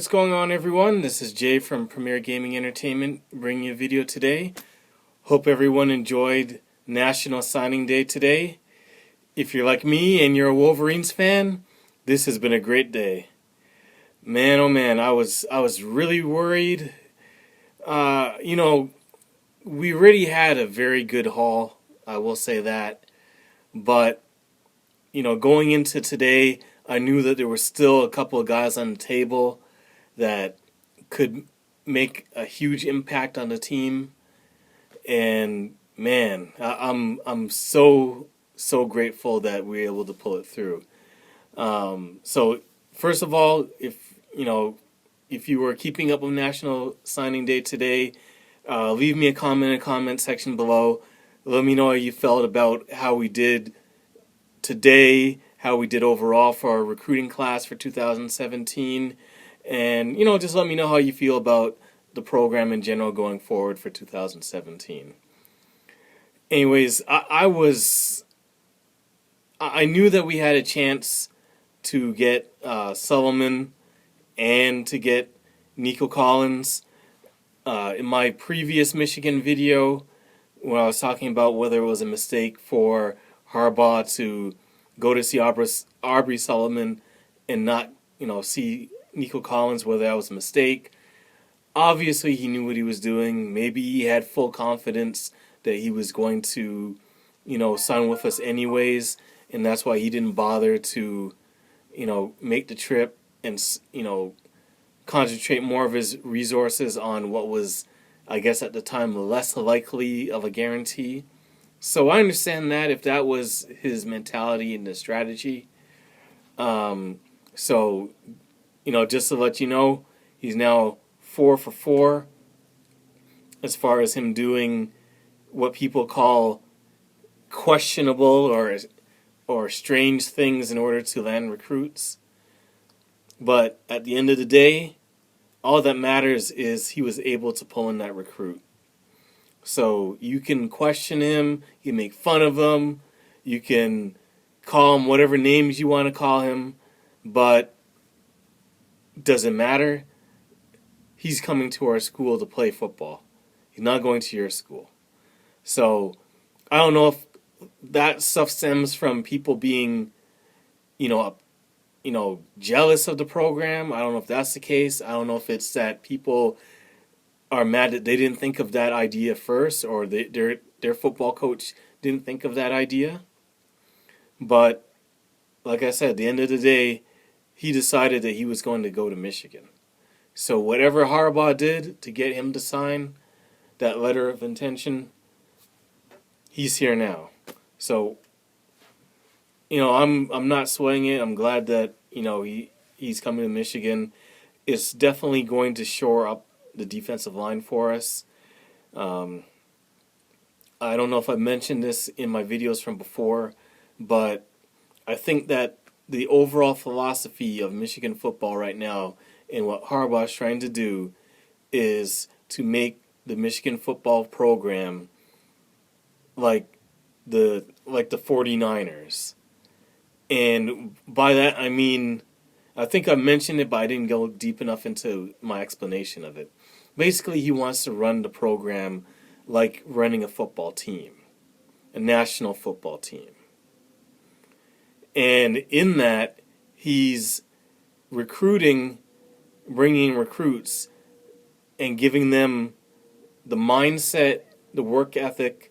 what's going on, everyone? This is Jay from Premier Gaming Entertainment bringing you a video today. Hope everyone enjoyed National Signing Day today. If you're like me and you're a Wolverines fan, this has been a great day. Man, oh man, I was really worried. We already had a very good haul, I will say that. But, going into today, I knew that there were still a couple of guys on the table that could make a huge impact on the team. And man, I'm so grateful that we were able to pull it through. So first of all, if you were keeping up with National Signing Day today, leave me a comment in the comment section below. Let me know how you felt about how we did today, how we did overall for our recruiting class for 2017, and just let me know how you feel about the program in general going forward for 2017. Anyways, I knew that we had a chance to get Solomon and to get Nico Collins. In my previous Michigan video, when I was talking about whether it was a mistake for Harbaugh to go to see Aubrey Solomon and not, see Nico Collins, whether that was a mistake. Obviously, he knew what he was doing. Maybe he had full confidence that he was going to, sign with us anyways, and that's why he didn't bother to, make the trip and, concentrate more of his resources on what was, I guess at the time, less likely of a guarantee. So I understand that if that was his mentality and the strategy. Just to let you know, he's now 4 for 4 as far as him doing what people call questionable or strange things in order to land recruits. But at the end of the day, all that matters is he was able to pull in that recruit. So you can question him, you can make fun of him, you can call him whatever names you want to call him, but doesn't matter. He's coming to our school to play football. He's not going to your school. So I don't know if that stuff stems from people being, jealous of the program. I don't know if that's the case. I don't know if it's that people are mad that they didn't think of that idea first, or their football coach didn't think of that idea. But like I said, at the end of the day, he decided that he was going to go to Michigan. So whatever Harbaugh did to get him to sign that letter of intention, he's here now. So, I'm not sweating it. I'm glad that, he's coming to Michigan. It's definitely going to shore up the defensive line for us. I don't know if I mentioned this in my videos from before, but I think that the overall philosophy of Michigan football right now and what Harbaugh is trying to do is to make the Michigan football program like the 49ers. And by that I mean, I think I mentioned it, but I didn't go deep enough into my explanation of it. Basically, he wants to run the program like running a football team, a national football team. And in that, he's recruiting, bringing recruits, and giving them the mindset, the work ethic,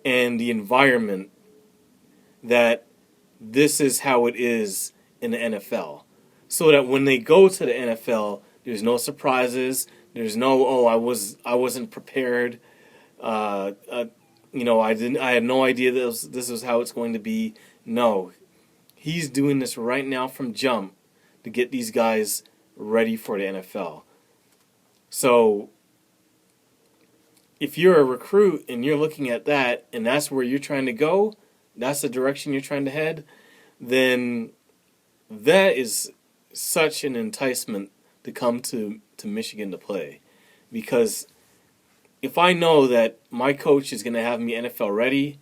and the environment that this is how it is in the NFL. So that when they go to the NFL, there's no surprises. There's no, I wasn't prepared. I had no idea this was how it's going to be. No, he's doing this right now from jump to get these guys ready for the NFL. So if you're a recruit and you're looking at that and that's where you're trying to go, that's the direction you're trying to head, then that is such an enticement to come to Michigan to play. Because if I know that my coach is going to have me NFL ready,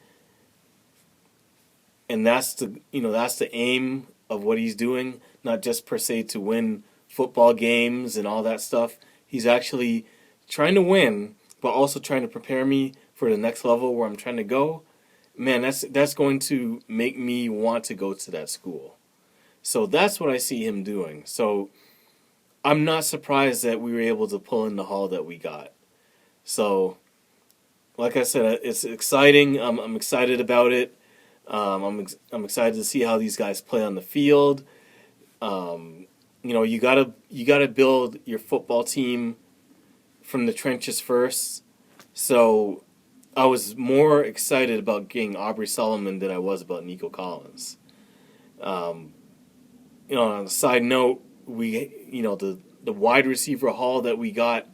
and that's the aim of what he's doing, not just per se to win football games and all that stuff. He's actually trying to win, but also trying to prepare me for the next level where I'm trying to go. Man, that's going to make me want to go to that school. So that's what I see him doing. So I'm not surprised that we were able to pull in the haul that we got. So, like I said, it's exciting. I'm excited about it. I'm excited to see how these guys play on the field. You gotta build your football team from the trenches first. So I was more excited about getting Aubrey Solomon than I was about Nico Collins. Um, on a side note, the wide receiver haul that we got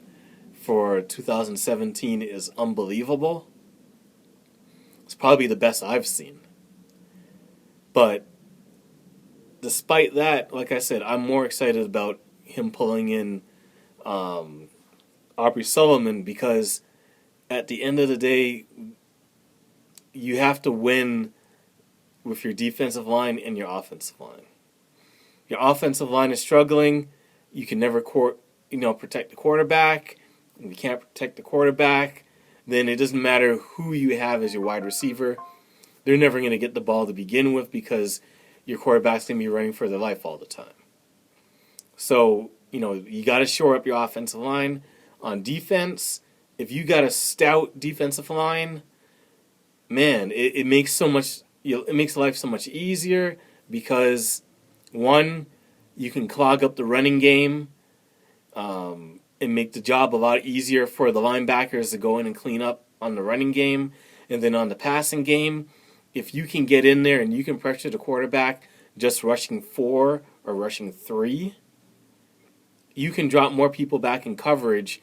for 2017 is unbelievable. It's probably the best I've seen. But despite that, like I said, I'm more excited about him pulling in Aubrey Solomon because at the end of the day, you have to win with your defensive line and your offensive line. Your offensive line is struggling. You can never protect the quarterback. If you can't protect the quarterback, then it doesn't matter who you have as your wide receiver. They're never going to get the ball to begin with because your quarterback's going to be running for their life all the time. So, you got to shore up your offensive line. On defense, if you got a stout defensive line, man, it makes it makes life so much easier because, one, you can clog up the running game and make the job a lot easier for the linebackers to go in and clean up on the running game. And then on the passing game, if you can get in there and you can pressure the quarterback just rushing 4 or rushing 3, you can drop more people back in coverage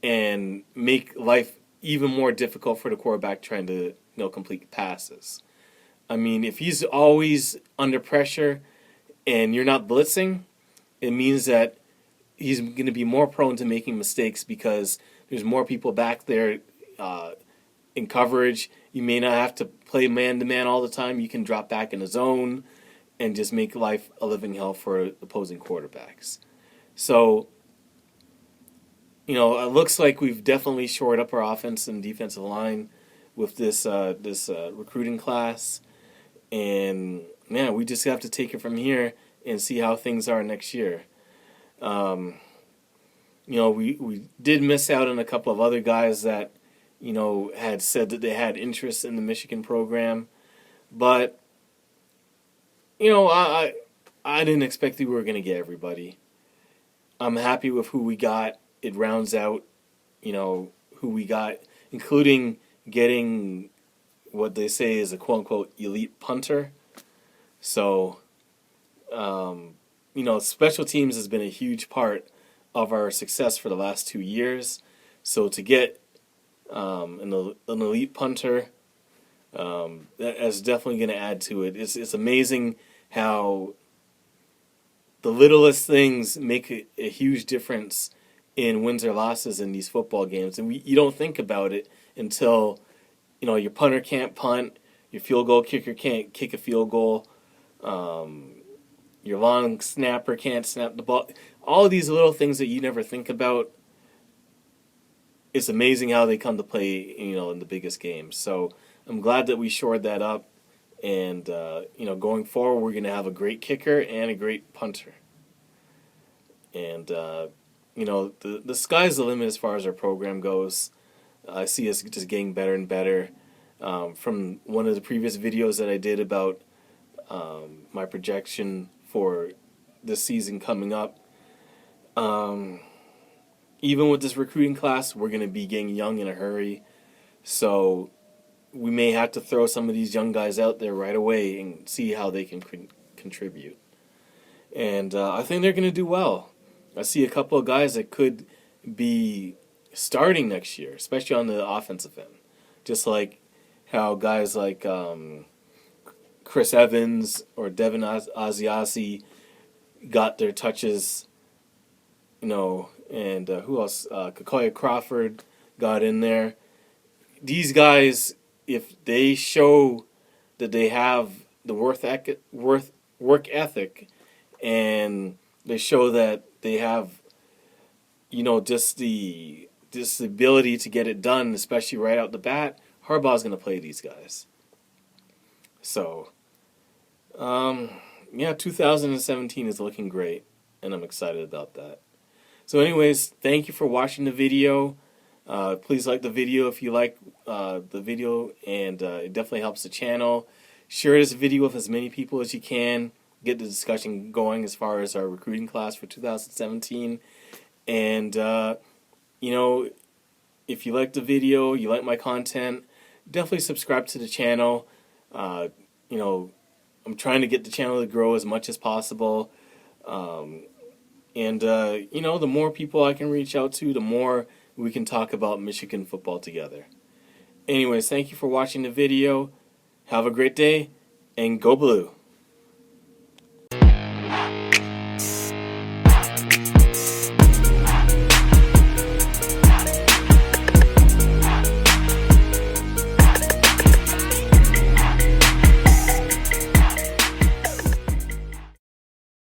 and make life even more difficult for the quarterback trying to complete passes. I mean, if he's always under pressure and you're not blitzing, it means that he's going to be more prone to making mistakes because there's more people back there in coverage. You may not have to play man-to-man all the time. You can drop back in the zone and just make life a living hell for opposing quarterbacks. So, it looks like we've definitely shored up our offense and defensive line with this recruiting class. And, man, we just have to take it from here and see how things are next year. We did miss out on a couple of other guys that, had said that they had interest in the Michigan program. But, I didn't expect that we were going to get everybody. I'm happy with who we got. It rounds out, who we got, including getting what they say is a quote-unquote elite punter. So, special teams has been a huge part of our success for the last 2 years. So to get an elite punter, that's definitely going to add to it. It's amazing how the littlest things make a huge difference in wins or losses in these football games. And you don't think about it until, your punter can't punt, your field goal kicker can't kick a field goal, your long snapper can't snap the ball. All of these little things that you never think about, it's amazing how they come to play, in the biggest games. So I'm glad that we shored that up. And, going forward, we're going to have a great kicker and a great punter. And, the sky's the limit as far as our program goes. I see us just getting better and better. From one of the previous videos that I did about my projection for this season coming up, even with this recruiting class, we're going to be getting young in a hurry. So we may have to throw some of these young guys out there right away and see how they can contribute. And I think they're going to do well. I see a couple of guys that could be starting next year, especially on the offensive end. Just like how guys like Chris Evans or Devin Asiasi got their touches, and who else? Kakoya Crawford got in there. These guys, if they show that they have the work ethic, and they show that they have, just the ability to get it done, especially right out the bat, Harbaugh's going to play these guys. So, yeah, 2017 is looking great, and I'm excited about that. So anyways, thank you for watching the video. Please like the video if you like the video, and it definitely helps the channel. Share this video with as many people as you can. Get the discussion going as far as our recruiting class for 2017. And, if you like the video, you like my content, definitely subscribe to the channel. I'm trying to get the channel to grow as much as possible. The more people I can reach out to, the more we can talk about Michigan football together. Anyways, thank you for watching the video. Have a great day, and go blue.